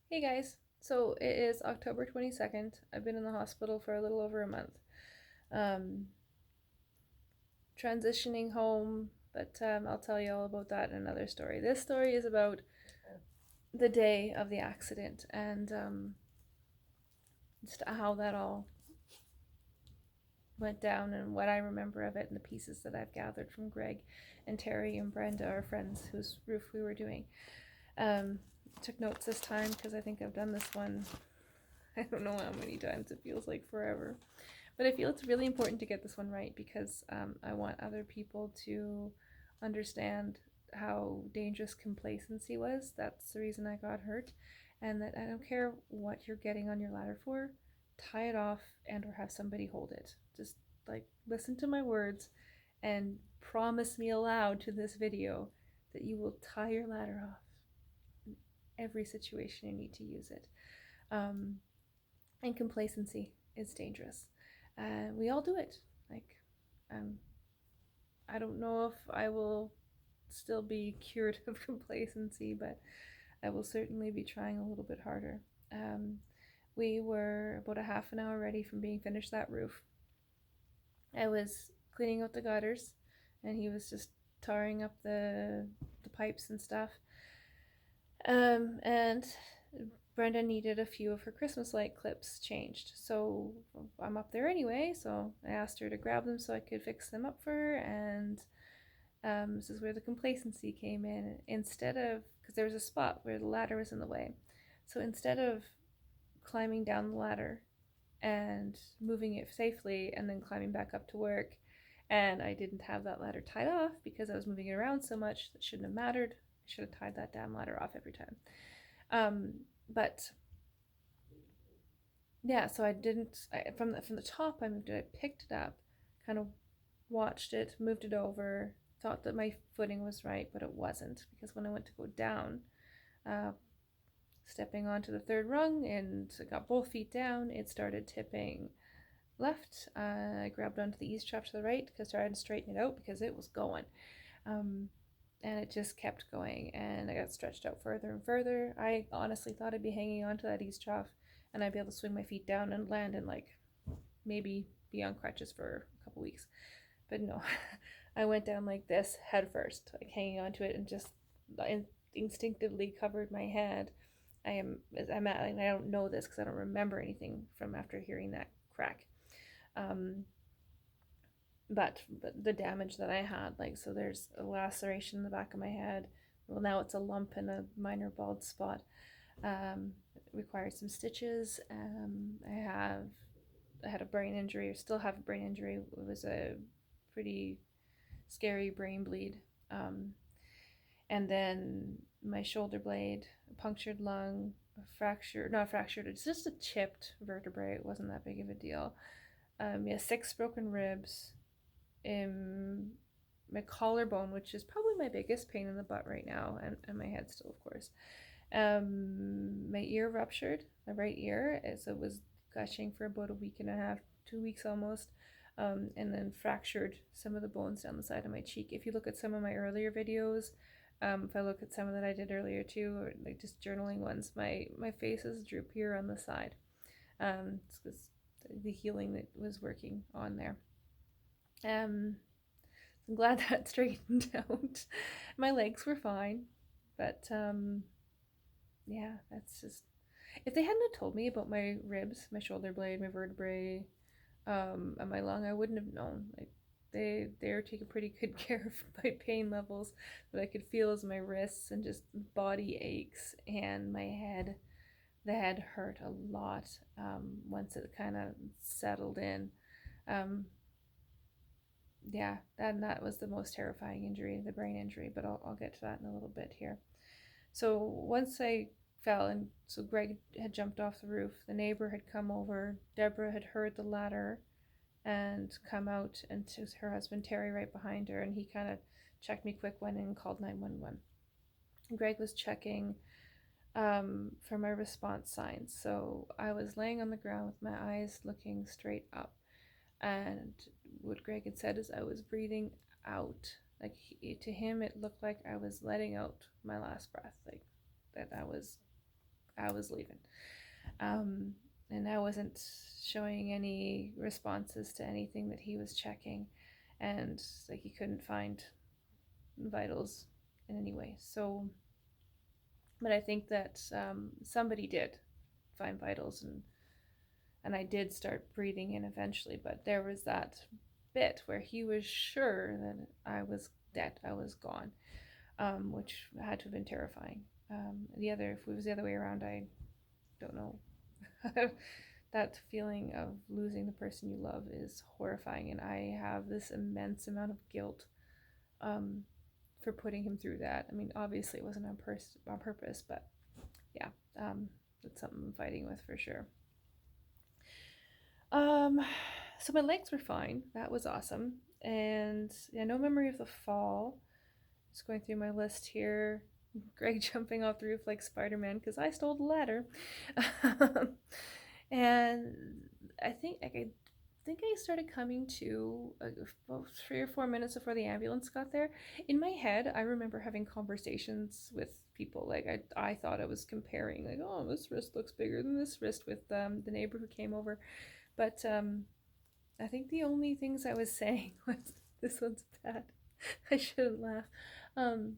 Hey guys, so it is October 22nd. I've been in the hospital for a little over a month. Um, Transitioning home, but I'll tell you all about that in another story. This story is about the day of the accident and just how that all went down and what I remember of it and the pieces that I've gathered from Greg and Terry and Brenda, our friends whose roof we were doing. Um, Took notes this time because I think I've done this one, I don't know how many times, it feels like forever. But I feel it's really important to get this one right because I want other people to understand how dangerous complacency was. That's the reason I got hurt. And that I don't care what you're getting on your ladder for, tie it off and or have somebody hold it. Just like listen to my words and promise me aloud to this video that you will tie your ladder off in every situation you need to use it. Um, and complacency is dangerous. We all do it. Like, um, I don't know if I will still be cured of complacency, but I will certainly be trying a little bit harder. Um, we were about a half an hour ready from being finished that roof. I was cleaning out the gutters, and he was just tarring up the pipes and stuff. And Brenda needed a few of her Christmas light clips changed. So I'm up there anyway, so I asked her to grab them so I could fix them up for her. And this is where the complacency came in. Instead of, because there was a spot where the ladder was in the way. So instead of climbing down the ladder and moving it safely and then climbing back up to work, and I didn't have that ladder tied off because I was moving it around so much that shouldn't have mattered. I should have tied that damn ladder off every time. But yeah, so I didn't. From the top, I moved it. I picked it up, kind of watched it, moved it over, thought that my footing was right, but it wasn't because when I went to go down, uh, stepping onto the third rung and I got both feet down, it started tipping left. I grabbed onto the ease strap to the right because I tried to straighten it out because it was going. Um, and it just kept going and I got stretched out further and further. I honestly thought I'd be hanging onto that ease trough and I'd be able to swing my feet down and land and like maybe be on crutches for a couple weeks. But no, I went down like this head first, like hanging onto it and just instinctively covered my head. I'm at, like, I don't know this because I don't remember anything from after hearing that crack. Um, but the damage that I had, like, so there's a laceration in the back of my head. Well, now it's a lump and a minor bald spot. It required some stitches. I had a brain injury, or still have a brain injury. It was a pretty scary brain bleed. Um, and then my shoulder blade, a punctured lung, a fractured, not fractured, it's just a chipped vertebrae. It wasn't that big of a deal. Yeah, 6 broken ribs, my collarbone, which is probably my biggest pain in the butt right now, and my head still, of course. My ear ruptured, my right ear, as it was gushing for about a week and a half, 2 weeks almost, and then fractured some of the bones down the side of my cheek. If you look at some of my earlier videos, if I look at some that I did earlier too, or like just journaling ones, my face is droopier on the side. It's because the healing that was working on there. Um, I'm glad that straightened out. My legs were fine, but yeah, that's just, if they hadn't have told me about my ribs, my shoulder blade, my vertebrae, and my lung, I wouldn't have known. Like they were taking pretty good care of my pain levels that I could feel as my wrists and just body aches and my head. The head hurt a lot once it kind of settled in. Um, yeah, that was the most terrifying injury, the brain injury, but I'll get to that in a little bit here. So once I fell, and so Greg had jumped off the roof, the neighbor had come over, Deborah had heard the ladder and come out, and her husband Terry right behind her, and he kind of checked me quick, went in and called 911. Greg was checking for my response signs. So I was laying on the ground with my eyes looking straight up. And what Greg had said is I was breathing out. Like to him, it looked like I was letting out my last breath. Like that I was I was leaving. And I wasn't showing any responses to anything that he was checking, and like he couldn't find vitals in any way. So, but I think that somebody did find vitals, and I did start breathing in eventually. But there was that bit where he was sure that I was dead, I was gone, which had to have been terrifying. If it was the other way around, I don't know. That feeling of losing the person you love is horrifying, and I have this immense amount of guilt um, for putting him through that. I mean, obviously it wasn't on purpose, but yeah, it's something I'm fighting with for sure. Um, so my legs were fine. That was awesome, and yeah, no memory of the fall. Just going through my list here. Greg jumping off the roof like Spider-Man because I stole the ladder. And I think I started coming to about 3 or 4 minutes before the ambulance got there. In my head, I remember having conversations with people. Like I thought I was comparing, like, oh, this wrist looks bigger than this wrist with the neighbor who came over. But I think the only things I was saying was, this one's bad. I shouldn't laugh. Um,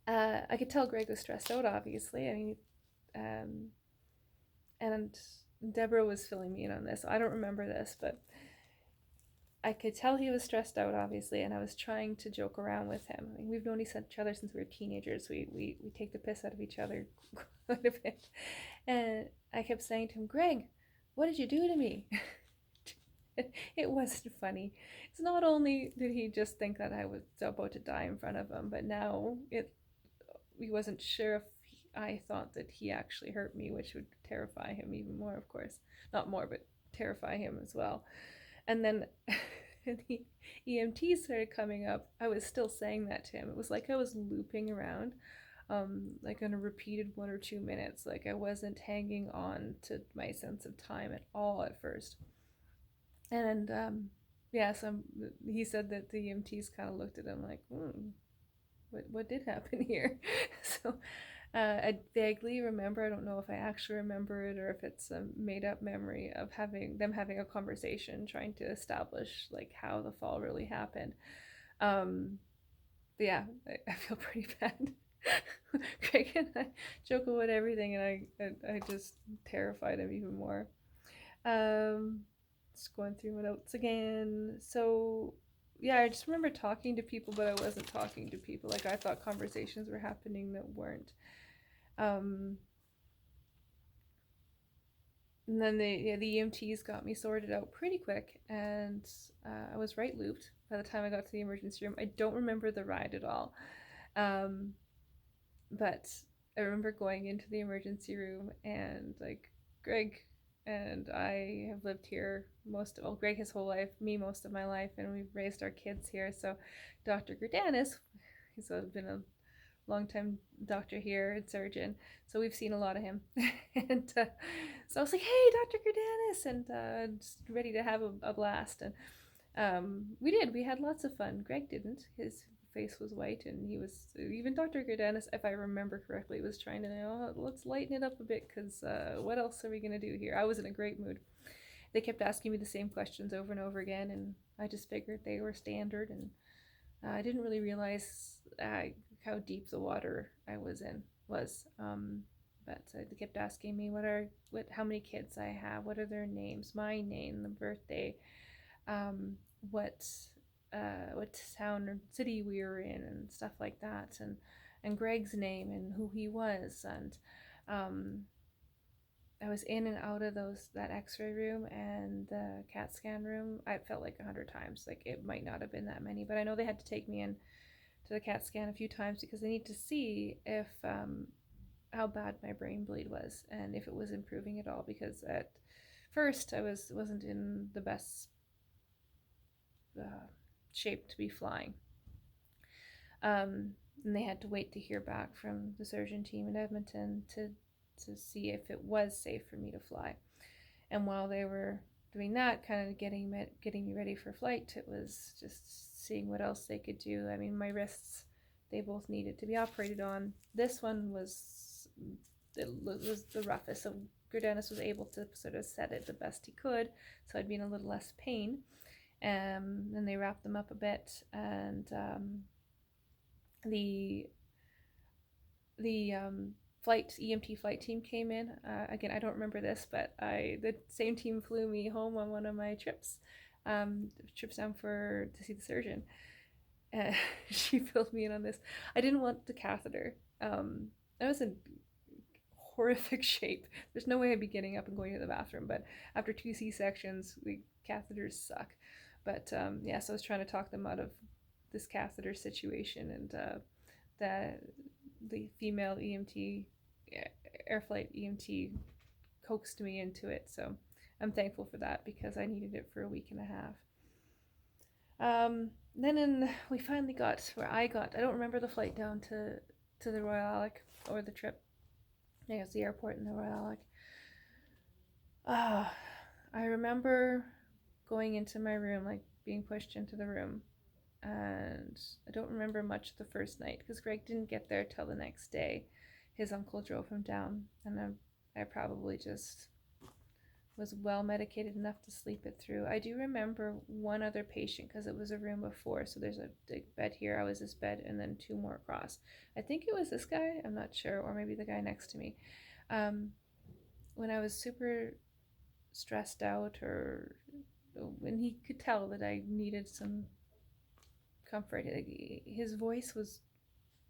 I could tell Greg was stressed out, obviously. I mean, and Deborah was filling me in on this. I don't remember this, but I could tell he was stressed out, obviously, and I was trying to joke around with him. I mean, we've known each other since we were teenagers. We take the piss out of each other quite a bit. And I kept saying to him, Greg, what did you do to me? It wasn't funny. It's not only did he just think that I was about to die in front of him, but now he wasn't sure if I thought that he actually hurt me, which would terrify him even more, of course. Not more, but terrify him as well. And then the EMT started coming up. I was still saying that to him. It was like I was looping around, like on a repeated 1 or 2 minutes. Like I wasn't hanging on to my sense of time at all at first. And yeah, so he said that the EMTs kind of looked at him like, what did happen here? So I vaguely remember. I don't know if I actually remember it or if it's a made-up memory of having a conversation, trying to establish like how the fall really happened. But yeah, I feel pretty bad. Craig and I joke about everything, and I just terrified him even more. Just going through my notes again. So yeah, I just remember talking to people, but I wasn't talking to people. Like I thought conversations were happening that weren't. And then the EMTs got me sorted out pretty quick, and I was right looped by the time I got to the emergency room. I don't remember the ride at all, but I remember going into the emergency room and like Greg and I have lived here Greg his whole life, me most of my life, and we've raised our kids here. So Dr. Gerdanis, he's been a longtime doctor here and surgeon, so we've seen a lot of him. And so I was like, hey, Dr. Gerdanis, and just ready to have a blast. And we had lots of fun. Greg didn't. His face was white, and he was, even Dr. Gerdanis, if I remember correctly, was trying to let's lighten it up a bit, because what else are we going to do here? I was in a great mood. They kept asking me the same questions over and over again, and I just figured they were standard, and I didn't really realize how deep the water I was in was. But they kept asking me how many kids I have, what are their names, my name, the birthday, what town or city we were in, and stuff like that, and Greg's name and who he was. And I was in and out of that X-ray room and the CAT scan room. I felt like 100 times. Like it might not have been that many, but I know they had to take me in to the CAT scan a few times because they need to see if how bad my brain bleed was and if it was improving at all. Because at first I wasn't in the best shape to be flying. And they had to wait to hear back from the surgeon team in Edmonton to see if it was safe for me to fly. And while they were doing that, kind of getting me ready for flight, it was just seeing what else they could do. I mean, my wrists, they both needed to be operated on. This one was it was the roughest. So Dennis was able to sort of set it the best he could, so I'd be in a little less pain. Then they wrapped them up a bit, and the flight EMT flight team came in. Again, I don't remember this, but the same team flew me home on one of my trips, trips down to see the surgeon. She filled me in on this. I didn't want the catheter. I was in horrific shape. There's no way I'd be getting up and going to the bathroom. But after 2 C-sections, the catheters suck. But yeah, so I was trying to talk them out of this catheter situation, and the female EMT, air flight EMT, coaxed me into it. So I'm thankful for that because I needed it for a week and a half. Then we finally got where I don't remember the flight down to the Royal Alec, or the trip. I guess the airport in the Royal Alec. I remember going into my room, like being pushed into the room, and I don't remember much the first night because Greg didn't get there till the next day. His uncle drove him down, and I probably just was well medicated enough to sleep it through. I do remember one other patient because it was a room of 4, so there's a big bed here. I was this bed, and then 2 more across. I think it was this guy, I'm not sure, or maybe the guy next to me. When I was super stressed out, or when he could tell that I needed some comfort, his voice was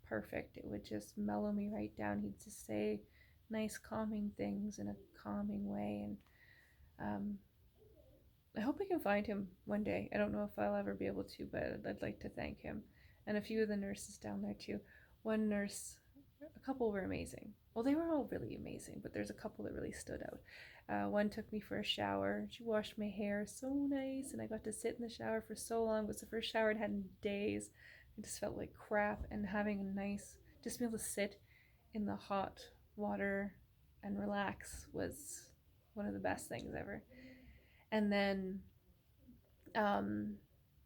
perfect. It would just mellow me right down. He'd just say nice calming things in a calming way, and I hope I can find him one day. I don't know if I'll ever be able to, but I'd like to thank him. And a few of the nurses down there too. One nurse, a couple were amazing. Well, they were all really amazing, but there's a couple that really stood out. One took me for a shower. She washed my hair so nice, and I got to sit in the shower for so long. It was the first shower I'd had in days. I just felt like crap, and having a nice, just be able to sit in the hot water and relax was one of the best things ever. And then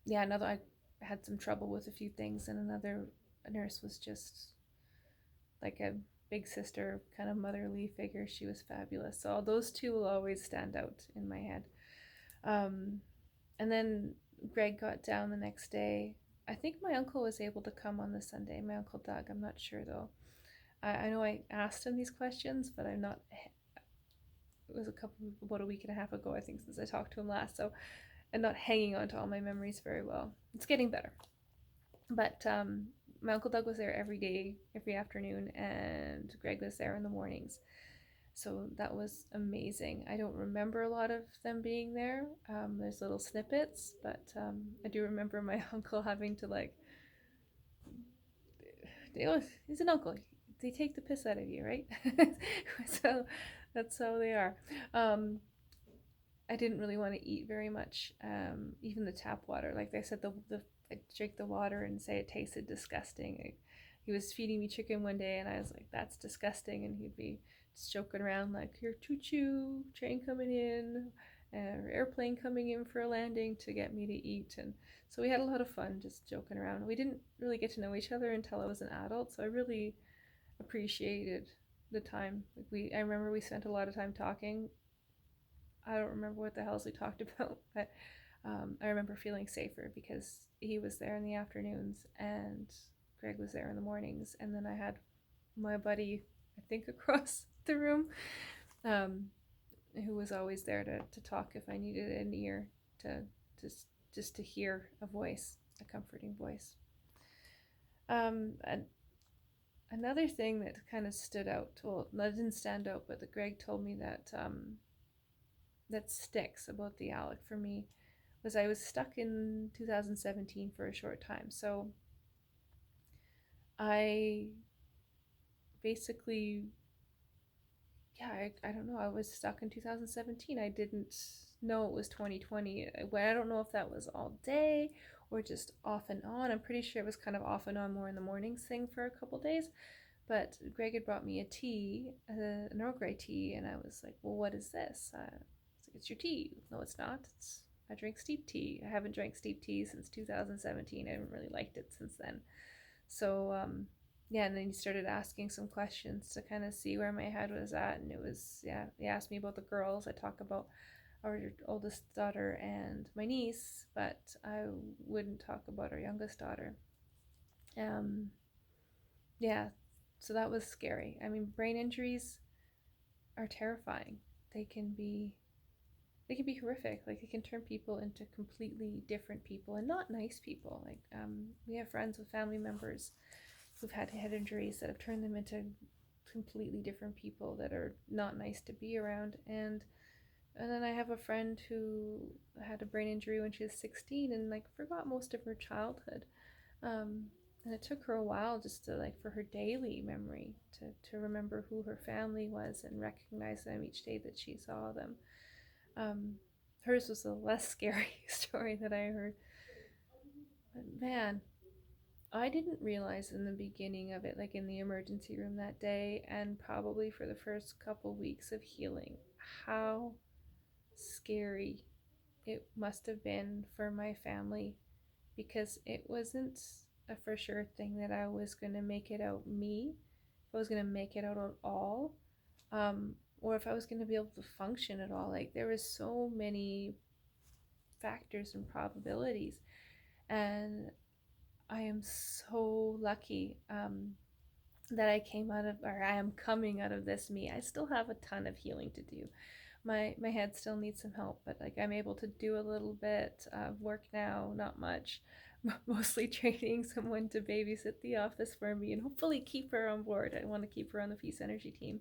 yeah, I had some trouble with a few things, and another nurse was just like a big sister, kind of motherly figure. She was fabulous. So those two will always stand out in my head. And then Greg got down the next day. I think my uncle was able to come on the Sunday, my Uncle Doug. I'm not sure though. I know I asked him these questions, but I'm not. It was about a week and a half ago, I think, since I talked to him last. So I'm not hanging on to all my memories very well. It's getting better. But my Uncle Doug was there every day, every afternoon, and Greg was there in the mornings. So that was amazing. I don't remember a lot of them being there. There's little snippets, but I do remember my uncle having to he's an uncle. They take the piss out of you, right? So that's how they are. I didn't really want to eat very much. Even the tap water, like I said, I'd drink the water and say it tasted disgusting. He was feeding me chicken one day, and I was like, "That's disgusting," and he'd be just joking around like, "Here, choo-choo, train coming in, airplane coming in for a landing to get me to eat." And so we had a lot of fun just joking around. We didn't really get to know each other until I was an adult, so I really appreciated the time. I remember we spent a lot of time talking. I don't remember what the hells we talked about, but I remember feeling safer because he was there in the afternoons and Greg was there in the mornings, and then I had my buddy, I think, across the room, who was always there to talk if I needed an ear, to just to hear a voice, a comforting voice. And another thing that kind of stood out, well, that didn't stand out, but Greg told me that that sticks about the Alec for me was I was stuck in 2017 for a short time. So I basically, yeah, I don't know, I was stuck in 2017. I didn't know it was 2020. I don't know if that was all day or just off and on. I'm pretty sure it was kind of off and on, more in the mornings thing for a couple days. But Greg had brought me a tea, an Earl Grey tea, and I was like, well, what is this? It's your tea. No, it's not. I drink steep tea. I haven't drank steep tea since 2017. I haven't really liked it since then. So yeah, and then he started asking some questions to kind of see where my head was at. And it was, yeah, he asked me about the girls. I talk about our oldest daughter and my niece, but I wouldn't talk about our youngest daughter. Um, yeah, so that was scary. I mean, brain injuries are terrifying. They can be they can be horrific. Like it can turn people into completely different people and not nice people. Like we have friends with family members who've had head injuries that have turned them into completely different people that are not nice to be around. And then I have a friend who had a brain injury when she was 16 and like forgot most of her childhood. Um, and it took her a while just to like for her daily memory to remember who her family was and recognize them each day that she saw them. Um, Hers was a less scary story that I heard. But man, I didn't realize in the beginning of it, like in the emergency room that day, and probably for the first couple weeks of healing, how scary it must have been for my family because it wasn't a for sure thing that I was going to make it out me, if I was going to make it out at all, or if I was going to be able to function at all. Like there was so many factors and probabilities, and I am so lucky that I came out of, or I am coming out of this me. I still have a ton of healing to do. My head still needs some help, but like I'm able to do a little bit of work now, not much, mostly training someone to babysit the office for me and hopefully keep her on board. I want to keep her on the Peace Energy team,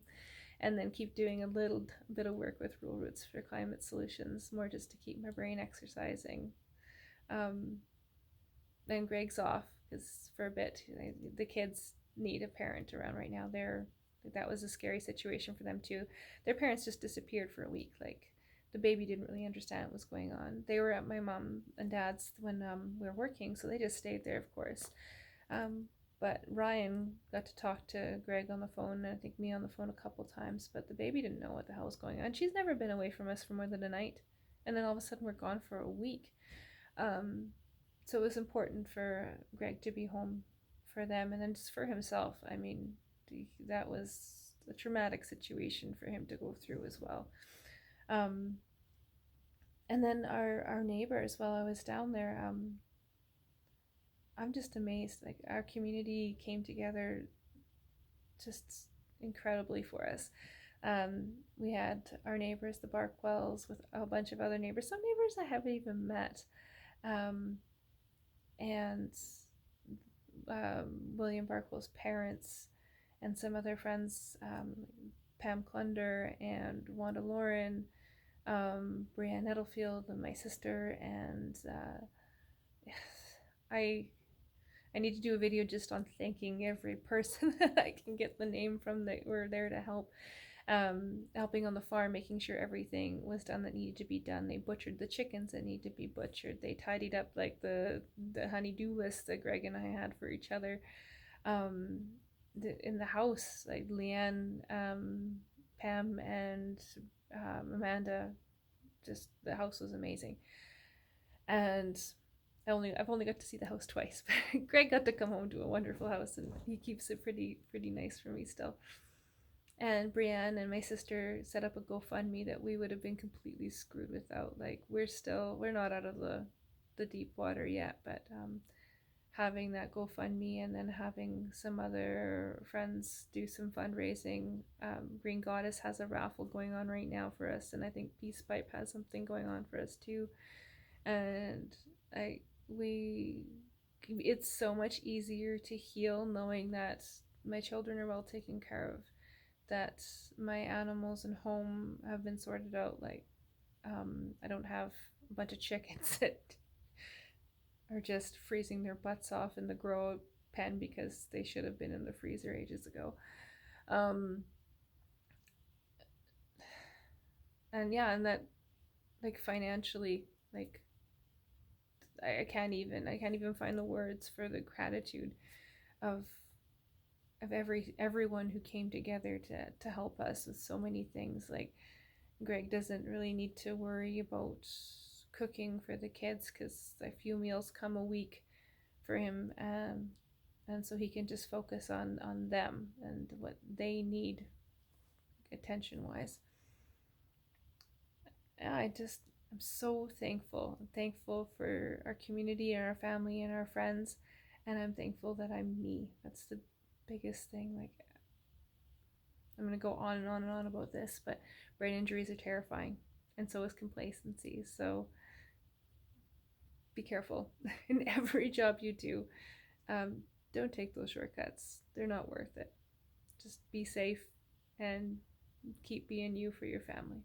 and then keep doing a little bit of work with Rural Roots for Climate Solutions, more just to keep my brain exercising. Um, then Greg's off because for a bit the kids need a parent around right now. That was a scary situation for them too. Their parents just disappeared for a week. Like the baby didn't really understand what was going on. They were at my mom and dad's when we were working, so they just stayed there, of course. Um, but Ryan got to talk to Greg on the phone, and I think me on the phone a couple times. But the baby didn't know what the hell was going on. She's never been away from us for more than a night, and then all of a sudden we're gone for a week. Um, so it was important for Greg to be home for them and then just for himself. I mean, that was a traumatic situation for him to go through as well. Um, and then our neighbors, while I was down there, I'm just amazed. Like our community came together just incredibly for us. We had our neighbors, the Barkwells, with a bunch of other neighbors, some neighbors I haven't even met. Um, and William Barkwell's parents and some other friends, Pam Clunder and Wanda Lauren, Brianne Nettlefield, and my sister. And I I need to do a video just on thanking every person that I can get the name from that were there to help. Helping on the farm, making sure everything was done that needed to be done. They butchered the chickens that need to be butchered. They tidied up like the honey-do list that Greg and I had for each other. Um, in the house, like Leanne, Pam, and Amanda, just the house was amazing. And I've only got to see the house twice, but Greg got to come home to a wonderful house, and he keeps it pretty nice for me still. And Brienne and my sister set up a GoFundMe that we would have been completely screwed without. Like we're not out of the deep water yet, but having that GoFundMe and then having some other friends do some fundraising. Green Goddess has a raffle going on right now for us, and I think Peace Pipe has something going on for us too. And I we it's so much easier to heal knowing that my children are well taken care of, that my animals and home have been sorted out. Like I don't have a bunch of chickens that are just freezing their butts off in the grow pen because they should have been in the freezer ages ago. um and yeah, and that, like, financially, like I can't even find the words for the gratitude of everyone who came together to help us with so many things. Like Greg doesn't really need to worry about cooking for the kids because a few meals come a week for him. and so he can just focus on them and what they need attention wise. I'm so thankful. I'm thankful for our community and our family and our friends, and I'm thankful that I'm me. That's the biggest thing. Like, I'm going to go on and on and on about this, but brain injuries are terrifying, and so is complacency. So be careful in every job you do. Um, don't take those shortcuts, they're not worth it. Just be safe and keep being you for your family.